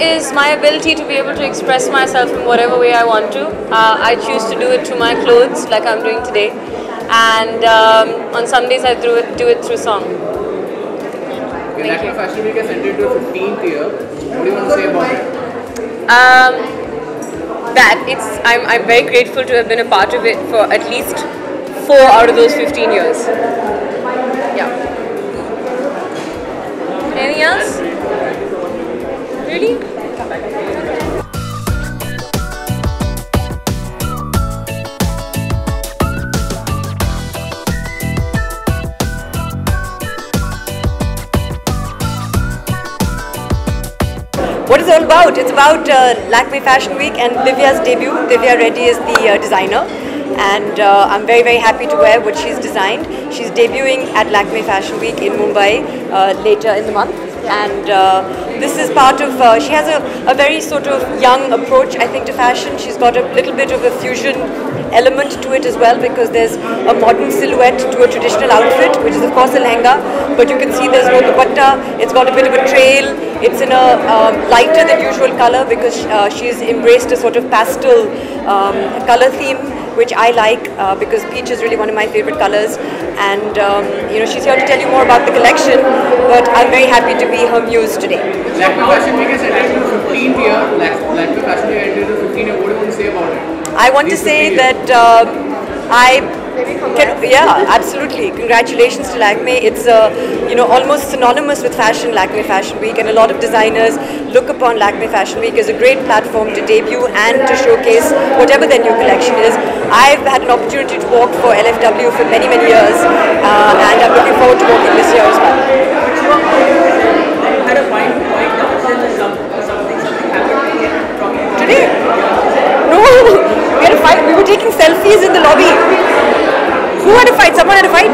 is my ability to be able to express myself in whatever way I want to. I choose to do it through my clothes, like I'm doing today, and on some days I do it through song. Lakme Fashion Week has entered to 15th year. What do you want to say about it? I'm very grateful to have been a part of it for at least 4 out of those 15 years. Yeah. Anything else? Really? What is it all about? It's about Lakme Fashion Week and Divya's debut. Divya Reddy is the designer, and I'm very, very happy to wear what she's designed. She's debuting at Lakme Fashion Week in Mumbai later in the month, and this is part of, she has a very sort of young approach, I think, to fashion. She's got a little bit of a fusion element to it as well, because there's a modern silhouette to a traditional outfit, which is of course a lehenga, but you can see there's no dupatta. It's got a bit of a trail. It's in a lighter than usual color, because she's embraced a sort of pastel color theme, which I like, because peach is really one of my favorite colors. And you know, she's here to tell you more about the collection, but I'm very happy to be her muse today. Lakme Fashion Week has entered to 15th year. Lakme Fashion Week has entered to 15th year. What do you want to say about it? I want to say that yeah, absolutely. Congratulations to Lakme. It's you know, almost synonymous with fashion, Lakme Fashion Week, and a lot of designers look upon Lakme Fashion Week as a great platform to debut and to showcase whatever their new collection is. I've had an opportunity to walk for LFW for many, many years, and I'm looking forward to walking this year as well. Today? No, we had a fight. We were taking selfies in the lobby. Who had a fight? Someone had a fight?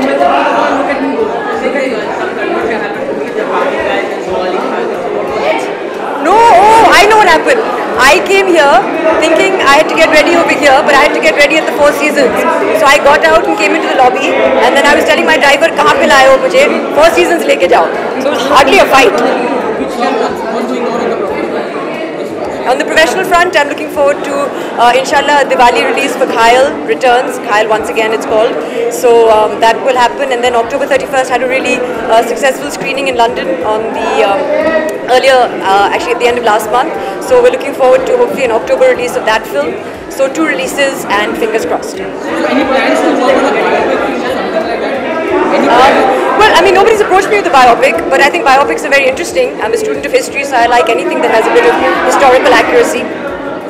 No, oh, I know what happened. I came here thinking I had to get ready over here, but I had to get ready at the Four Seasons. So I got out and came into the lobby, and then I was telling my driver, "Kahan pe laaye ho mujhe? Four Seasons leke jao." So it was hardly a fight. On the professional front, I'm looking forward to, inshallah, Diwali release for Khayal returns. Khayal once again it's called. So that will happen. And then October 31st had a really successful screening in London on the actually at the end of last month. So we're looking forward to hopefully an October release of that film. So 2 releases and fingers crossed. So any plans to work on a biopic or something like that? Well, I mean, nobody's approached me with a biopic, but I think biopics are very interesting. I'm a student of history, so I like anything that has a bit of historical accuracy.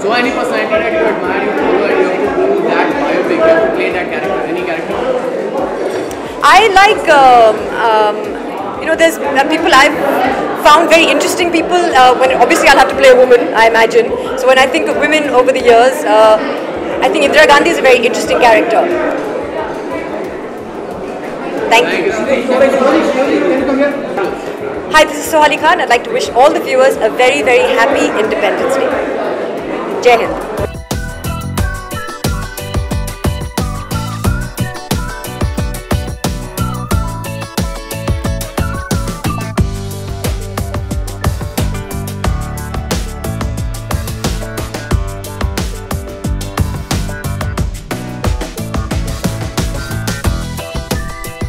So any personality that you admire, you follow, and you have to do that biopic, you have to play that character, any character? I like, you know, there's people I've found very interesting people. When obviously I'll have to play a woman, I imagine. So when I think of women over the years, I think Indira Gandhi is a very interesting character. Thank you. Hi, this is Soha Khan. I'd like to wish all the viewers a very, very happy Independence Day. Jai Hind.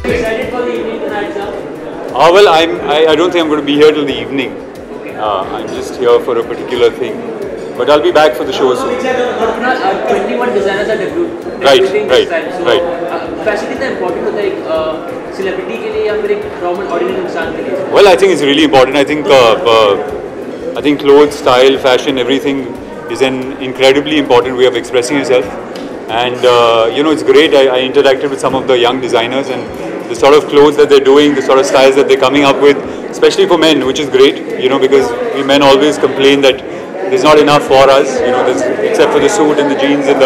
Excited for the evening tonight, sir? Well, I don't think I'm going to be here till the evening. I'm just here for a particular thing. But I'll be back for the show soon. 21 designers are debuted. Right. Fashion is important for the celebrity के लिए या फिर एक normal ordinary इंसान के लिए? Well, I think it's really important. I think clothes, style, fashion, everything is an incredibly important way of expressing yourself. And you know, it's great. I interacted with some of the young designers, and the sort of clothes that they're doing, the sort of styles that they're coming up with, especially for men, which is great, you know, because we men always complain that there's not enough for us, you know, except for the suit and the jeans and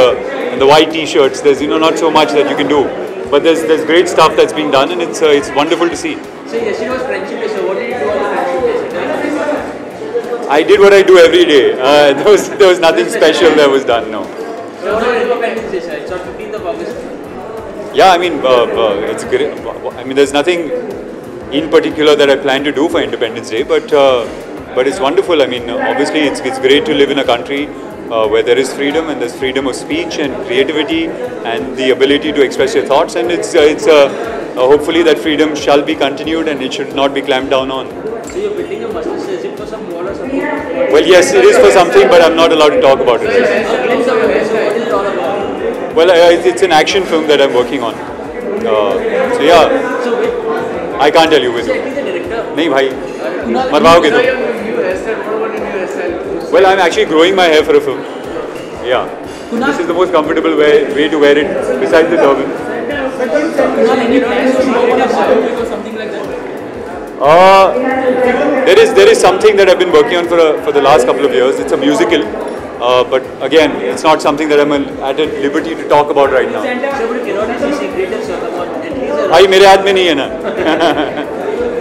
the white t-shirts. There's, you know, not so much that you can do, but there's great stuff that's being done, and it's wonderful to see. So yesterday was Friendship Day. So what did you do on the Friendship Day? I did what I do every day. There was nothing special that was done. No. So what about Independence Day, sir? It's on 15th of August. Yeah, I mean, it's great. I mean, there's nothing in particular that I plan to do for Independence Day, but But it's wonderful. I mean, obviously, it's great to live in a country where there is freedom, and there's freedom of speech and creativity and the ability to express your thoughts. And hopefully that freedom shall be continued, and it should not be clamped down on. So you're building a business, is it for some wall or something? Well, yes, it is for something, but I'm not allowed to talk about it. So what is it all about? Well, it's an action film that I'm working on. So yeah, So with I can't tell you with. the director? नहीं भाई, मरवाओगे तो. Well, I'm actually growing my hair for a film. Yeah. This is the most comfortable way to wear it besides the turban. Any plans to go on a biopic or something like that? There is something that I've been working on for the last couple of years. It's a musical, but again, it's not something that I'm at liberty to talk about right now. So but you cannot be secretive, sir, about at least a भाई मेरे हाथ में नहीं है ना.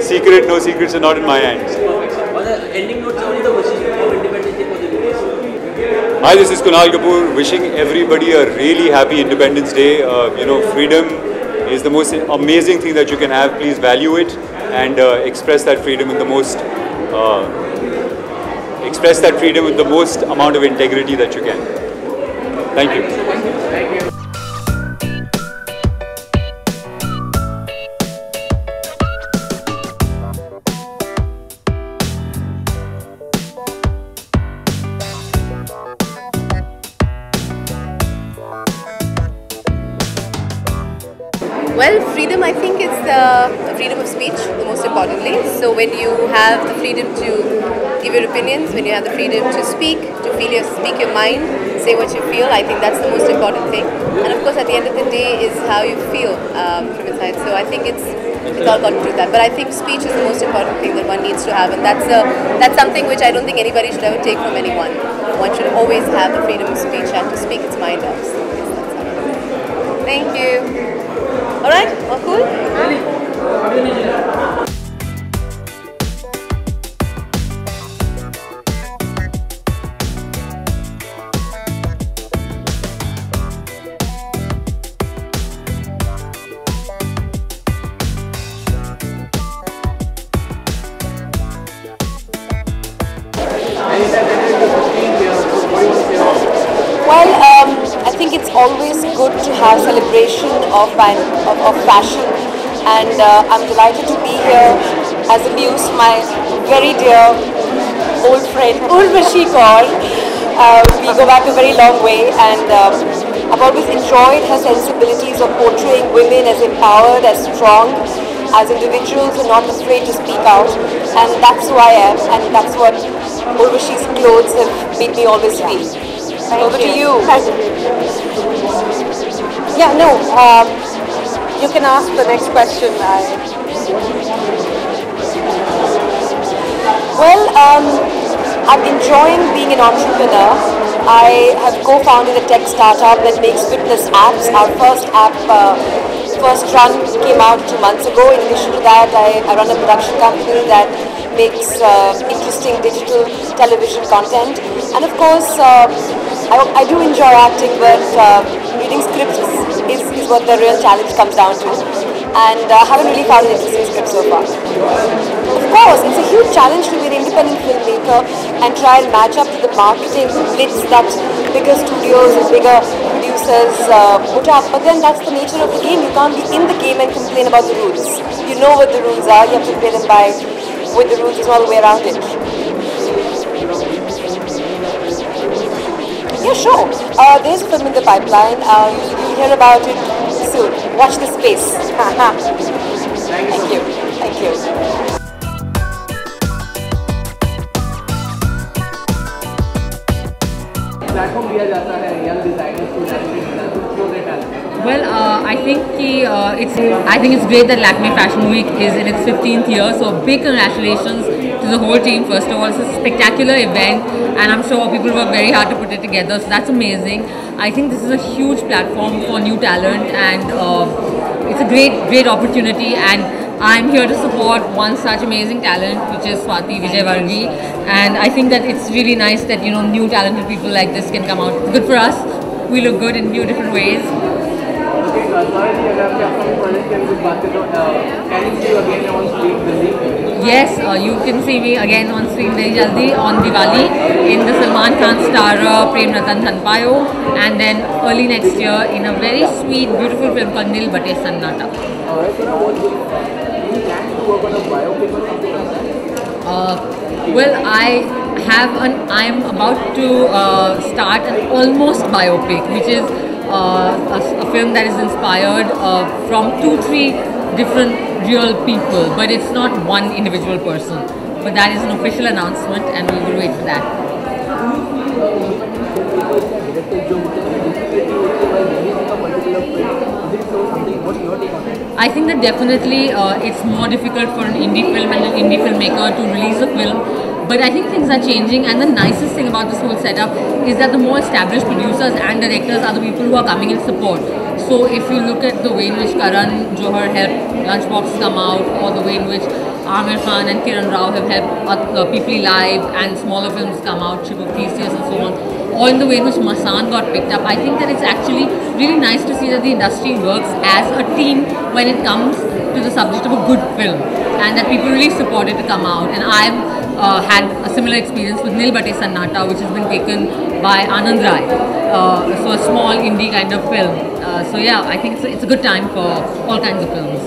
Secret, no secrets are not in my hands. perfect, sir. On the ending notes, only the wishes of Independence Day for the viewers. Hi, this is Kunal Kapoor wishing everybody a really happy Independence Day. Freedom is the most amazing thing that you can have. Please value it and express that freedom with the most amount of integrity that you can. Thank you. Well, freedom, I think it's the freedom of speech, the most importantly. So when you have the freedom to give your opinions, when you have the freedom to speak your mind, say what you feel, I think that's the most important thing. And of course, at the end of the day, is how you feel from inside. So I think it's all got to do with that. But I think speech is the most important thing that one needs to have, and that's something which I don't think anybody should ever take from anyone. One should always have the freedom of speech and to speak its mind out. So yes, that's how. Thank you. All right, all cool? Well, I think it's always good to have celebration of fashion, and I'm delighted to be here as a muse to my very dear old friend Urvashi Kaur. We go back a very long way, and I've always enjoyed her sensibilities of portraying women as empowered, as strong, as individuals and not afraid to speak out, and that's who I am, and that's what Urvashi's clothes have made me always feel. Over to you. Yeah, no, you can ask the next question. Well, I'm enjoying being an entrepreneur. I have co-founded a tech startup that makes fitness apps. Our first app, first run came out 2 months ago. In addition to that, I run a production company that makes interesting digital television content. And of course, I do enjoy acting, but reading scripts is what the real challenge comes down to. And I haven't really found an interesting script so far. Of course, it's a huge challenge to be an independent filmmaker and try and match up to the marketing blitz that bigger studios and bigger producers put up. But then that's the nature of the game. You can't be in the game and complain about the rules. You know what the rules are, you have to play them by with the rules. There's no other way around it. Yeah, sure. There's a film in the pipeline. You'll hear about it soon. Watch the space. Thank you. Thank you. Platform दिया जाता है young designers को show their talent Well, I think it's great that Lakme Fashion Week is in its 15th year. So big congratulations to the whole team. First of all, it's a spectacular event, and I'm sure people worked very hard to put it together. So that's amazing. I think this is a huge platform for new talent, and it's a great opportunity. And I'm here to support one such amazing talent, which is Swati Vijayvargi. And I think that it's really nice that new talented people like this can come out. It's good for us. We look good in new different ways. अगर आपके upcoming project के कुछ बातें तो can you again on speak building Yes, you can see me again on screen very jaldi on Diwali in the Salman Khan starrer Prem Ratan Dhan Payo, and then early next year in a very sweet, beautiful film called Nil Bate Sannata. Well, I'm about to start an almost biopic, which is a film that is inspired from 2-3 different real people, but it's not one individual person. But that is an official announcement, and we will wait for that. I think that definitely it's more difficult for an indie film and an indie filmmaker to release a film, but I think things are changing, and the nicest thing about this whole setup is that the more established producers and directors are the people who are coming in support. So if you look at the way in which Karan Johar helped Lunchbox come out, or the way in which Amir Khan and Kiran Rao have helped People Live and smaller films come out, Ship of Theseus and so on, or in the way in which Masan got picked up, I think that it's actually really nice to see that the industry works as a team when it comes to the subject of a good film, and that people really support it to come out. And I've had a similar experience with Nil Bate Sannata, which has been taken by Anand Rai, so a small indie kind of film. So yeah, I think it's a good time for all kinds of films.